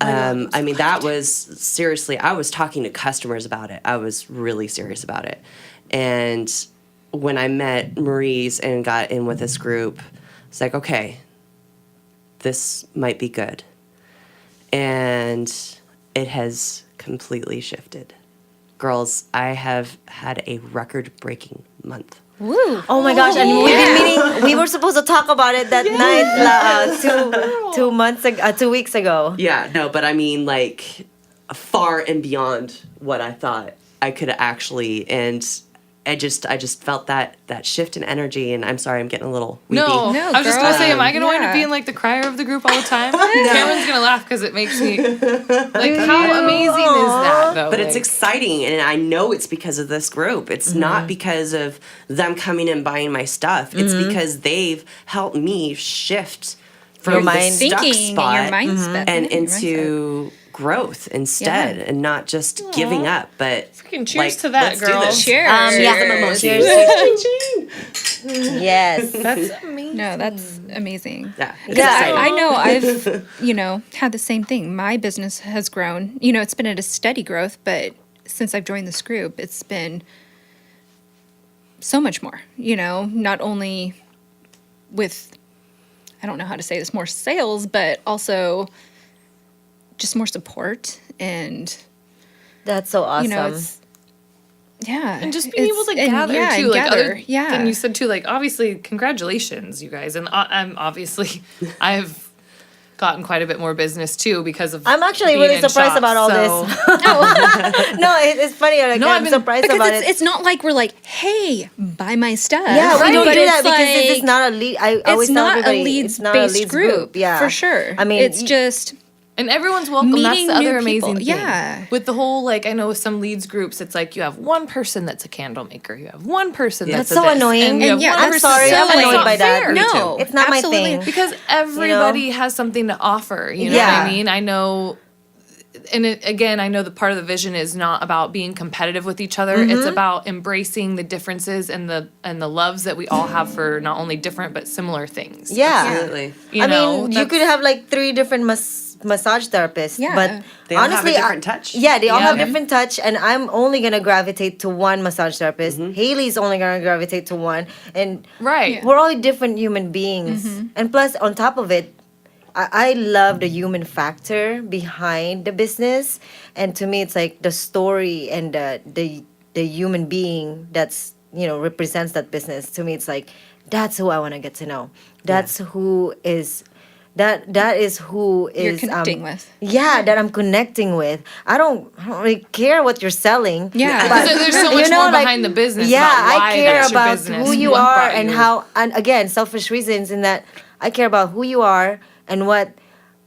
I mean, that was seriously, I was talking to customers about it. I was really serious about it. And when I met Mariz and got in with this group, it's like, okay, this might be good. And it has completely shifted. Girls, I have had a record-breaking month. Woo. Oh my gosh! And we've been meeting. We were supposed to talk about it that night, 2 weeks ago. Yeah, no, but I mean, like, far and beyond what I thought I could actually, and I just felt that shift in energy, and I'm sorry, I'm getting a little weepy. No, No, I was just gonna girl. say, am I gonna wind Yeah. up being like the crier of the group all the time? Cameron's gonna laugh because it makes me like, how amazing is that though? But it's Like, exciting, and I know it's because of this group. It's not because of them coming and buying my stuff. It's because they've helped me shift from Your the mind. stuck Thinking spot and your mindset. and Yeah, your mindset. into growth instead, and not just giving up. But Freaking cheers to that, let's do girl. this. Cheers. Yeah. Cheers. Yes. That's amazing. No, that's amazing. Yeah, it's Yeah. exciting. I know I've, had the same thing. My business has grown. It's been at a steady growth, but since I've joined this group, it's been so much more, not only with, I don't know how to say this, more sales, but also just more support and, That's so awesome. it's, yeah. And just being able to gather too, and like gather, other. yeah. And you said too, like obviously, congratulations, you guys. And I'm obviously, I've gotten quite a bit more business too because of. I'm actually being really in surprised shop, about all so- this. No, it's funny. Like, No, I'm I've been- surprised because about it's not like we're like, hey, buy my stuff. Yeah, we don't But do that it's because this is like- not a lead. I always It's tell not a everybody it's not a leads-based leads group. Yeah, For sure. I mean, it's just... And everyone's welcome. That's Meeting the other new amazing people, thing. yeah. With the whole, like, I know with some leads groups, it's like you have one person that's a candle maker. You have one person Yeah, that's that's a so this, annoying. and you have yeah, one I'm person- sorry, I'm It's annoyed not by that. fair. No, It's not my absolutely. thing. Because everybody has something to offer. You know Yeah. what I mean? I know. And again, I know the part of the vision is not about being competitive with each other. It's about embracing the differences and the loves that we all have for not only different but similar things. Yeah. Absolutely. You I know, mean, you could have like 3 different massage therapists, Yeah. but They all have a honestly, different touch. Yeah, they all have Yeah. different touch, and I'm only gonna gravitate to one massage therapist. Hailey's only gonna gravitate to one, and Right. we're all different human beings. And plus, on top of it, I love the human factor behind the business, and to me, it's like the story and the human being that's represents that business. To me, it's like that's who I want to get to know. That's who is. That is who is You're connecting with. Yeah, that I'm connecting with. I don't really care what you're selling. Yeah. but, There's so much more behind the business Yeah, about why I care that's your about business, who you what are brought and you. how. And again, selfish reasons in that I care about who you are and what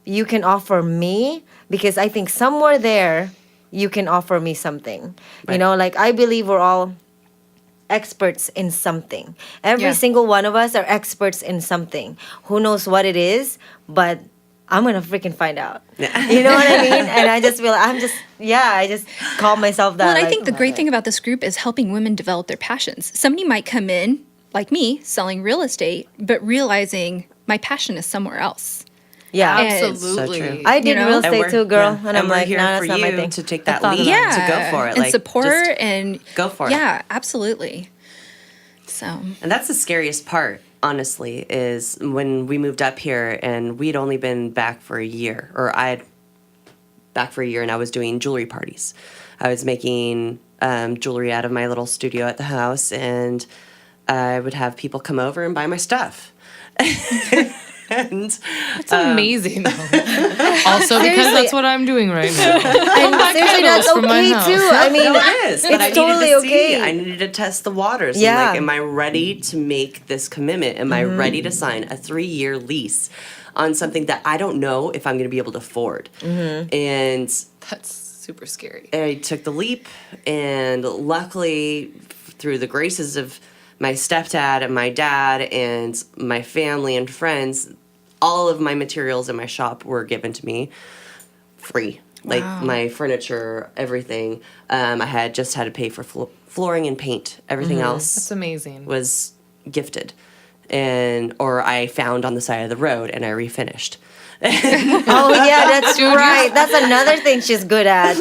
you can offer me, because I think somewhere there you can offer me something. Right. Like I believe we're all experts in something. Every Yeah. single one of us are experts in something. Who knows what it is, but I'm gonna freaking find out. You know what I mean? And I just feel I just call myself that. Well, and I like, think the great thing about this group is helping women develop their passions. Somebody might come in, like me, selling real estate, but realizing my passion is somewhere else. yeah. Absolutely. So true. I did know? real And estate too, girl, and I'm we're like, here nah, for that's not my you thing. to take that thought lead, of that. Yeah. to go for it, And like, support just and go for it. Yeah, absolutely. So And that's the scariest part, honestly, is when we moved up here and we'd only been back for a year, or I'd back for a year, and I was doing jewelry parties. I was making jewelry out of my little studio at the house, and I would have people come over and buy my stuff. And It's amazing. Also, because that's what I'm doing right now. And seriously, that's candles from my okay house. too. I mean, no, it is. But it's I needed totally to okay. see. I needed to test the waters. And Yeah. like, am I ready to make this commitment? Am I ready to sign a 3-year lease on something that I don't know if I'm going to be able to afford? And That's super scary. I took the leap, and luckily, through the graces of my stepdad and my dad and my family and friends, all of my materials in my shop were given to me free. Like my furniture, everything. I had to pay for flooring and paint. Everything else That's amazing. was gifted, or I found on the side of the road and I refinished. Oh yeah, that's right. That's another thing she's good at.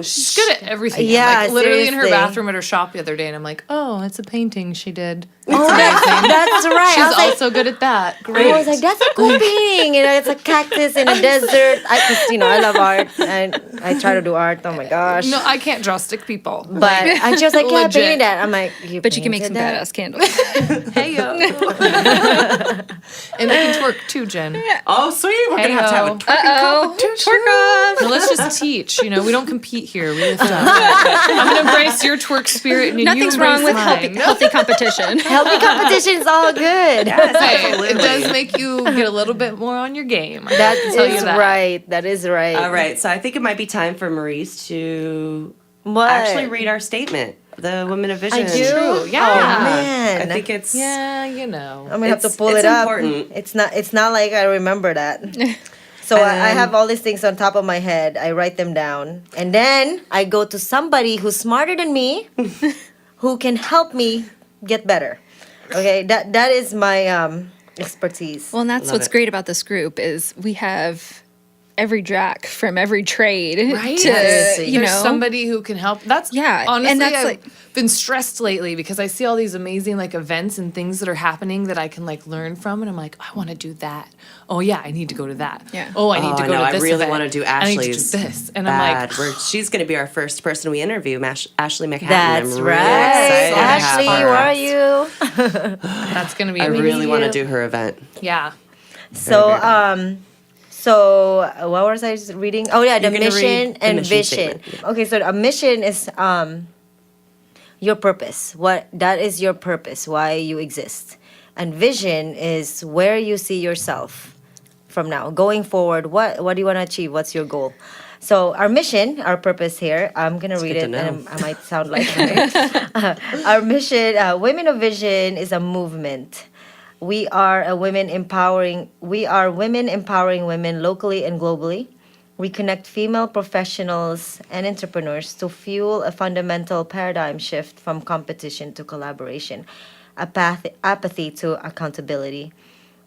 She's good at everything. Yeah, like literally in her seriously. bathroom at her shop the other day, and I'm like, oh, it's a painting she did. Oh, that's right. She's I was like, also good at that. I Great. was like, that's a cool painting. It's a cactus in a desert. I love art, and I try to do art. Oh my gosh. No, I can't draw stick people. But and she was like, yeah, I Legit. painted that. I'm like, But you can make painted some that? badass candles. Hey yo. And they can twerk too, Jen. Oh, sweet. We're going to have Hey-o. a twerking competition. Twerk off. No, let's just teach. We don't compete here. We lift up. I'm gonna embrace your twerk spirit, and Nothing's you wrong embrace with mine. healthy competition. Healthy competition is all good. Hey, it does make you get a little bit more on your game. That tell you is that. right. That is right. All right. So I think it might be time for Mariz to What? actually read our statement, the Women of Vision. I do. True, yeah. Oh man. I think it's Yeah, I'm gonna have It's- to pull it's it up. important. It's not like I remember that. So I have all these things on top of my head. I write them down, and then I go to somebody who's smarter than me, who can help me get better. Okay, that is my expertise. Well, and that's Love what's it. great about this group is we have every Jack from every trade Right. to Yes. you There's know somebody who can help. That's Yeah, and Honestly, that's I've like- been stressed lately because I see all these amazing events and things that are happening that I can learn from, and I'm like, I want to do that. Oh yeah, I need to go to that. Yeah. Oh, I need to I go know. to I this really event. want to do I need to do Ashley's. this, and bad. I'm like, She's going to be our first person we interview, Ashley McHatton. That's I'm right. really excited to have Ashley, her. where are you? that's gonna be I amazing. really want to you. do her event. Yeah. So so what was I reading? Oh yeah, the You're gonna read mission the and mission vision. statement. Okay, so a mission is your purpose. What that is your purpose, why you exist. And vision is where you see yourself from now. Going forward, what do you want to achieve? What's your goal? So our mission, our purpose here, I'm gonna read good it to know. and I might sound like our mission, Women of Vision is a movement. We are women empowering women locally and globally. We connect female professionals and entrepreneurs to fuel a fundamental paradigm shift from competition to collaboration, apathy to accountability.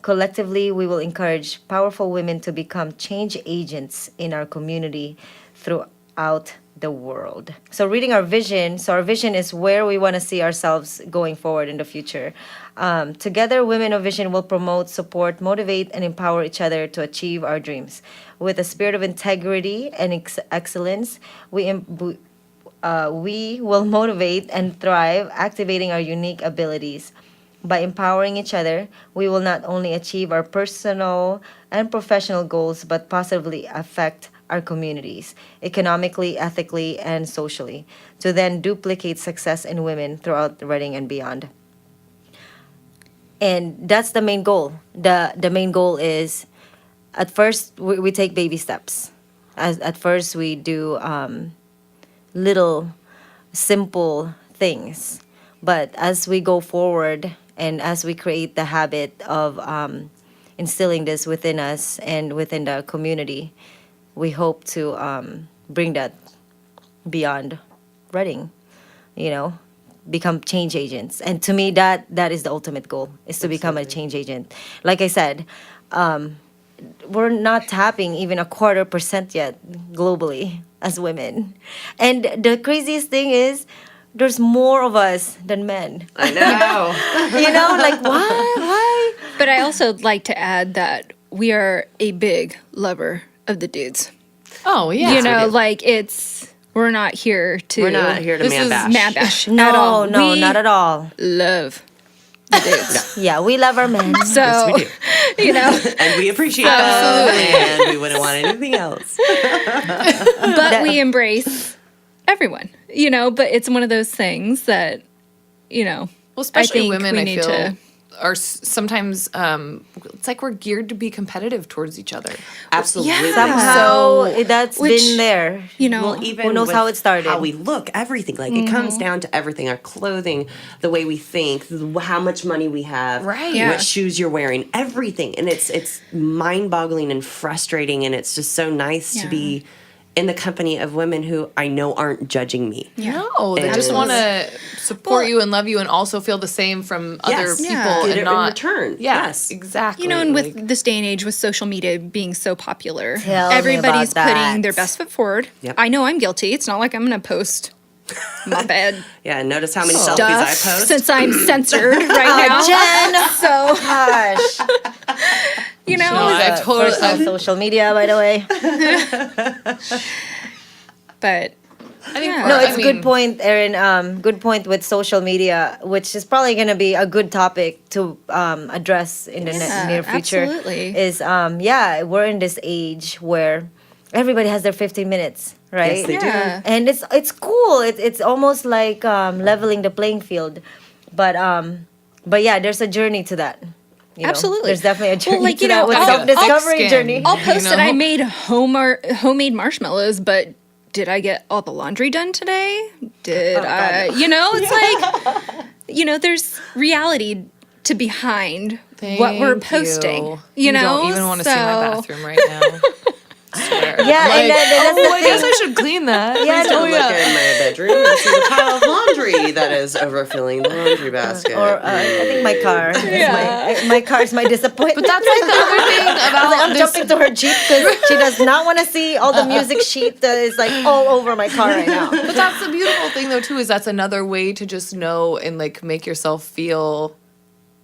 Collectively, we will encourage powerful women to become change agents in our community throughout the world. So reading our vision, our vision is where we want to see ourselves going forward in the future. Together, Women of Vision will promote, support, motivate, and empower each other to achieve our dreams. With a spirit of integrity and excellence, we will motivate and thrive, activating our unique abilities. By empowering each other, we will not only achieve our personal and professional goals, but positively affect our communities, economically, ethically, and socially, to then duplicate success in women throughout Reading and beyond. And that's the main goal. The main goal is, at first, we take baby steps. At first, we do little, simple things. But as we go forward and as we create the habit of instilling this within us and within the community, we hope to bring that beyond Reading, become change agents. And to me, that is the ultimate goal, is to become a change agent. Like I said, we're not tapping even 0.25% yet globally as women. And the craziest thing is, there's more of us than men. I know. Why? But I also like to add that we are a big lover of the dudes. Oh yeah. We're not here to We're not here to This man is bash. man bash No, at all. no, We not at all. love the dudes. Yeah, we love our men. So Yes, we do. you know, And we appreciate them, and we wouldn't want anything else. but we embrace everyone. But it's one of those things that Well, especially think women, we I need feel, to- are sometimes it's like we're geared to be competitive towards each other. Absolutely. Yeah. Somehow that's Which- been there. Well, even Who knows with how it started? How we look, everything. It comes down to everything: our clothing, the way we think, how much money we have, Right. Yeah. what shoes you're wearing, everything. And it's mind-boggling and frustrating, and it's just so nice to Yeah. be in the company of women who I know aren't judging me. No, they It just is. want to support you and love you, and also feel the same from other Yes. people, Yeah. Get and it not in return. Yeah, Yes. exactly. and with this day and age, with social media being so popular, Tell me everybody's about that. putting their best foot forward. Yep. I know I'm guilty. It's not like I'm going to post My bad. Yeah, notice how many selfies I post? Since I'm censored right now. Jen, So, gosh. you know, No, I totally. First on social media, by the way. but I think Yeah. No, I it's a good mean, point, Erin. Good point with social media, which is probably going to be a good topic to address in the near future. absolutely. Is we're in this age where everybody has their 15 minutes, right? Yes, they do. Yeah. And it's cool. It's almost like leveling the playing field, but yeah, there's a journey to that. You know? Absolutely. There's definitely a journey Well, like, to you know, that with I'll- self-discovery thick skin. journey. I'll post You that I know? made homemade marshmallows, but did I get all the laundry done today? Did I? You know, it's like, you know, there's reality to behind what we're thank posting. You, You know, don't even want to see my So- bathroom right now. I swear. Yeah, I'm and that's the I guess thing. I should clean that. Yeah, Please no, don't look in my bedroom and see the pile of laundry that is overfilling the laundry basket. Or I think my car. My car is my disappointment. But that's like the other thing about I'm this. jumping to her Jeep because she does not want to see all the music sheet that is like all over my car right now. But that's the beautiful thing, though, too, is that's another way to just know and like make yourself feel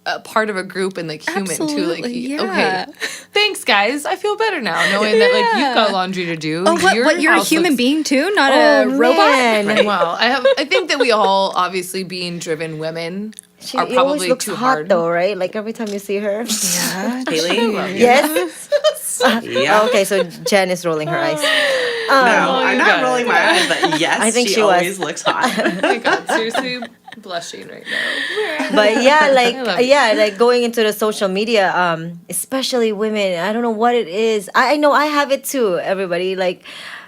a part of a group and like human too. Like, Absolutely, yeah. okay, thanks, guys. I feel better now knowing that like you've got laundry to do. Oh, what? You're a house human looks- being too, not a robot. Man. Well, I think that we all, obviously, being driven women, She are always probably looks too hot hard. though, right? Like every time you see her. Yeah. Haley? Yes. Yeah. Oh, okay, so Jen is rolling her eyes. No, I'm you not got rolling it. my eyes, but yes, I think she always was. looks hot. Oh my God, seriously, blushing right now. But yeah, love it. like going into the social media, especially women. I don't know what it is. I know I have it too. Everybody, like,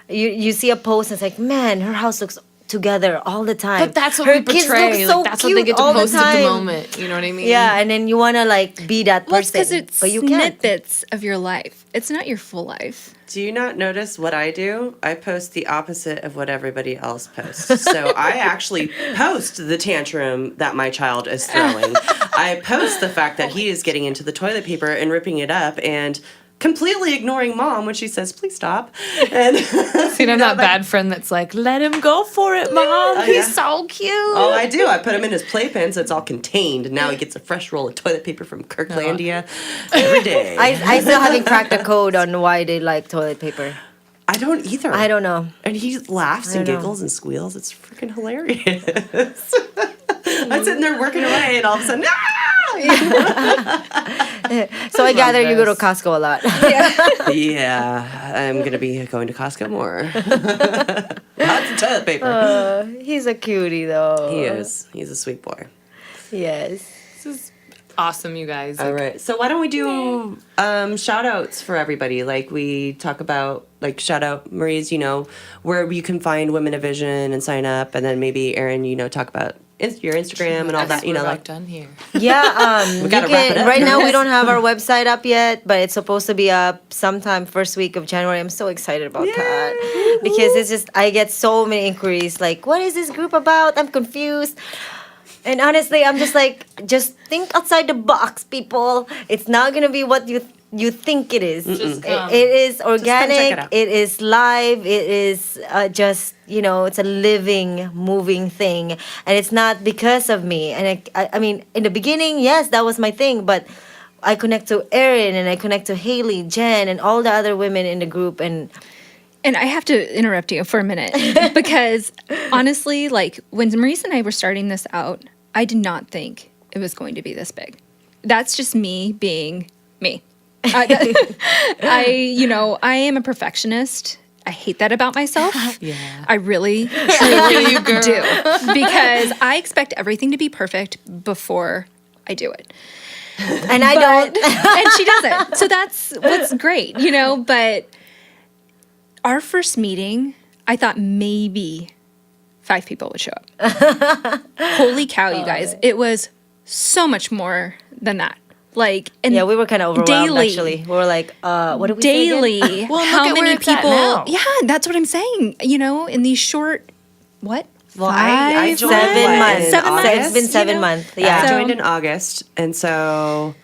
you see a post and it's like, man, her house looks together all the time. But that's what her we kids portray. look so Like, that's what cute they get to all post the at the time. moment. You know what I mean? Yeah, and then you wanna like be that Well, it's person, because it's but you can't. snippets of your life. It's not your full life. Do you not notice what I do? I post the opposite of what everybody else posts. So I actually post the tantrum that my child is throwing. I post the fact that he is getting into the toilet paper and ripping it up and completely ignoring mom when she says, please stop. And See, I'm that bad friend that's like, let him go for it, mom. He's yeah. so cute. Oh, I do. I put him in his playpen so it's all contained. And now he gets a fresh roll of toilet paper from Kirklandia every day. I still haven't cracked the code on why they like toilet paper. I don't either. I don't know. And he laughs and don't know. giggles and squeals. It's freaking hilarious. I'm sitting there working away and all of a sudden, So I gather you go to this. Costco a lot. yeah, I'm going to be going to Costco more. Lots of toilet paper. He's a cutie though. He is. He's a sweet boy. Yes. This is awesome, you guys. All right. So why don't we do shout outs for everybody? Like we talk about, like shout out Mariz, where you can find Women of Vision and sign up. And then maybe Erin, talk about your Instagram and all that, We're about like done here. Yeah, you gotta wrap it up. right now we don't have our website up yet, but it's supposed to be up sometime first week of January. I'm so excited about that because it's just I get so many inquiries like, what is this group about? I'm confused. And honestly, I'm just like, just think outside the box, people. It's not gonna be what you think it is. Just come. It is check it organic. out. It is live. It is just it's a living, moving thing, and it's not because of me. And I mean, in the beginning, yes, that was my thing, but I connect to Erin and I connect to Hailey, Jen, and all the other women in the group, and And I have to interrupt you for a minute because honestly, like when Mariz and I were starting this out, I did not think it was going to be this big. That's just me being me. I am a perfectionist. I hate that about myself. Yeah. I really, truly do because I expect everything to be perfect before I do it. and I don't. And she doesn't. So that's what's great, but our first meeting, I thought maybe 5 people would show up. Holy cow, you guys. It was so much more than that. Like, and Yeah, we were kind of overwhelmed. daily. Actually, we were like, what do we say again? daily, Well, how look at where many it's at people? now. Yeah, that's what I'm saying. In these short, what? Well, I joined 7 months. in 7 months. August. It's been 7 months. I Yeah. So- joined in August, and so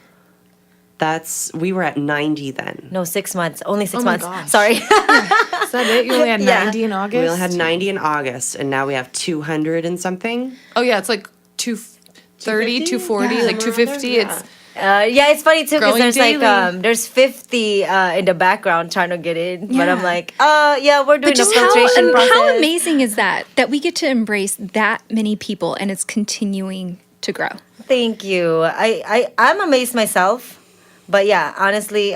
we were at 90 then. No, 6 months. Only 6 my months. gosh. Sorry. Is that it? You only had Yeah. 90 in August? We only had 90 in August, and now we have 200 and something. Oh, yeah, it's like 230, 240, like 250. Yeah. It's Yeah, it's funny too because Growing there's like daily. there's 50 in the background trying to get in, but I'm Yeah. like, yeah, we're doing But the just filtration process. how amazing is that we get to embrace that many people and it's continuing to grow. Thank you. I'm amazed myself, but yeah, honestly,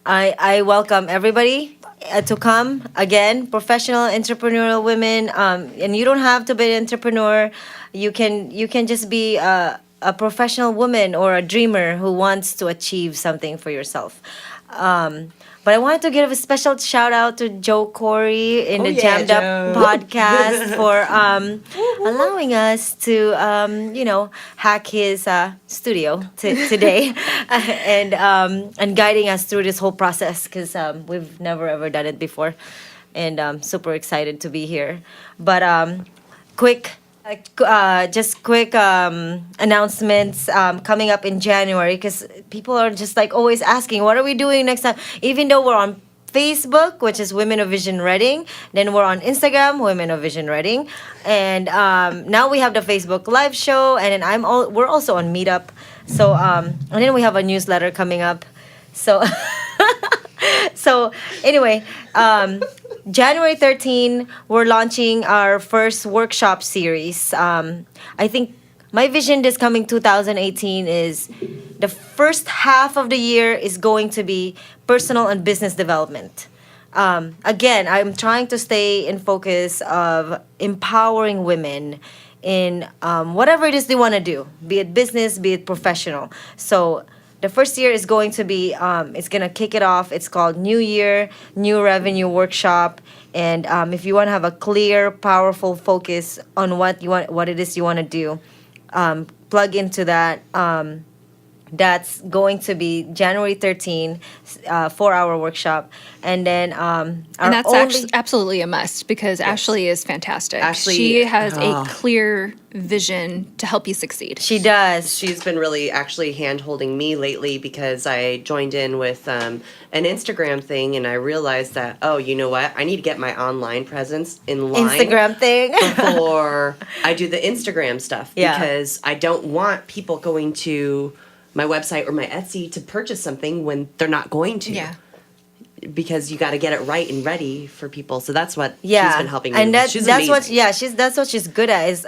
I welcome everybody to come again. Professional entrepreneurial women, and you don't have to be an entrepreneur. You can just be a professional woman or a dreamer who wants to achieve something for yourself. But I wanted to give a special shout out to Joe Corey in the yeah, Jammed Up Joe. podcast for allowing us to, hack his studio today and guiding us through this whole process because we've never ever done it before. And I'm super excited to be here. But quick announcements coming up in January because people are just like always asking, what are we doing next time? Even though we're on Facebook, which is Women of Vision Reading, then we're on Instagram, Women of Vision Reading, and now we have the Facebook live show, and then we're also on Meetup. So and then we have a newsletter coming up. So so anyway, January 13, we're launching our first workshop series. I think my vision this coming 2018 is the first half of the year is going to be personal and business development. Again, I'm trying to stay in focus of empowering women in whatever it is they want to do, be it business, be it professional. So the first year is going to be, it's going to kick it off. It's called New Year, New Revenue Workshop. And if you want to have a clear, powerful focus on what it is you want to do, plug into that. That's going to be January 13, 4-hour workshop. And then And that's absolutely a must because Ashley is fantastic. Ashley- she has oh. a clear vision to help you succeed. she does. She's been really actually hand-holding me lately because I joined in with an Instagram thing, and I realized that, oh, you know what? I need to get my online presence in line Instagram thing. before I do the Instagram stuff Yeah. because I don't want people going to my website or my Etsy to purchase something when they're not going to. Yeah. Because you got to get it right and ready for people. So that's what Yeah, she's been helping me and with. She's amazing. that's what she's good at is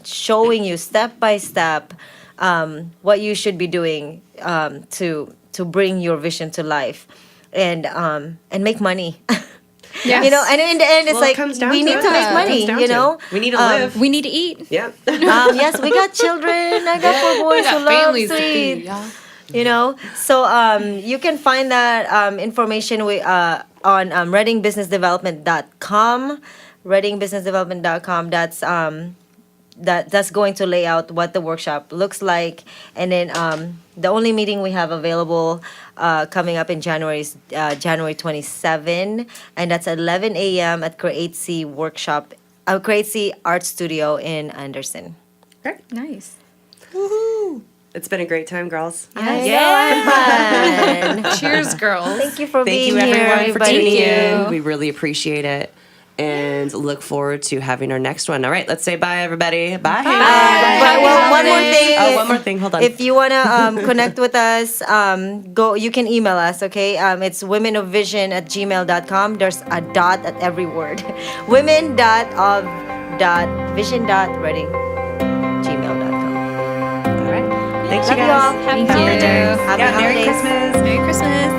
showing you step by step what you should be doing to bring your vision to life and make money. Yes. You know, and in the end, it's Well, it like comes down we to need it. to make It comes money. down You to know, it. We need to live. We need to eat. Yeah. yes, we got children. I got 4 boys who got love families to sweet. feed, yeah. You know, so you can find that information on readingbusinessdevelopment.com. readingbusinessdevelopment.com. That's going to lay out what the workshop looks like, and then the only meeting we have available coming up in January is January 27, and that's at 11 a.m. at Create C Workshop, Create C Art Studio in Anderson. Nice. It's been a great time, girls. Yeah. Fun. Cheers, girls. Thank you for Thank being you, here, everyone, for everybody. tuning Thank in. you. We really appreciate it and look forward to having our next one. All right, let's say bye, everybody. Bye. But well, one more thing. Oh, one more thing. Hold on. If you wanna connect with us, you can email us, okay? It's womenofvision@gmail.com. There's a dot at every word. women.of.vision.reading@gmail.com. All right. Thanks, Love you you all. guys. Happy Thank you. holidays. Happy Yeah, Merry holidays. Christmas. Merry Christmas.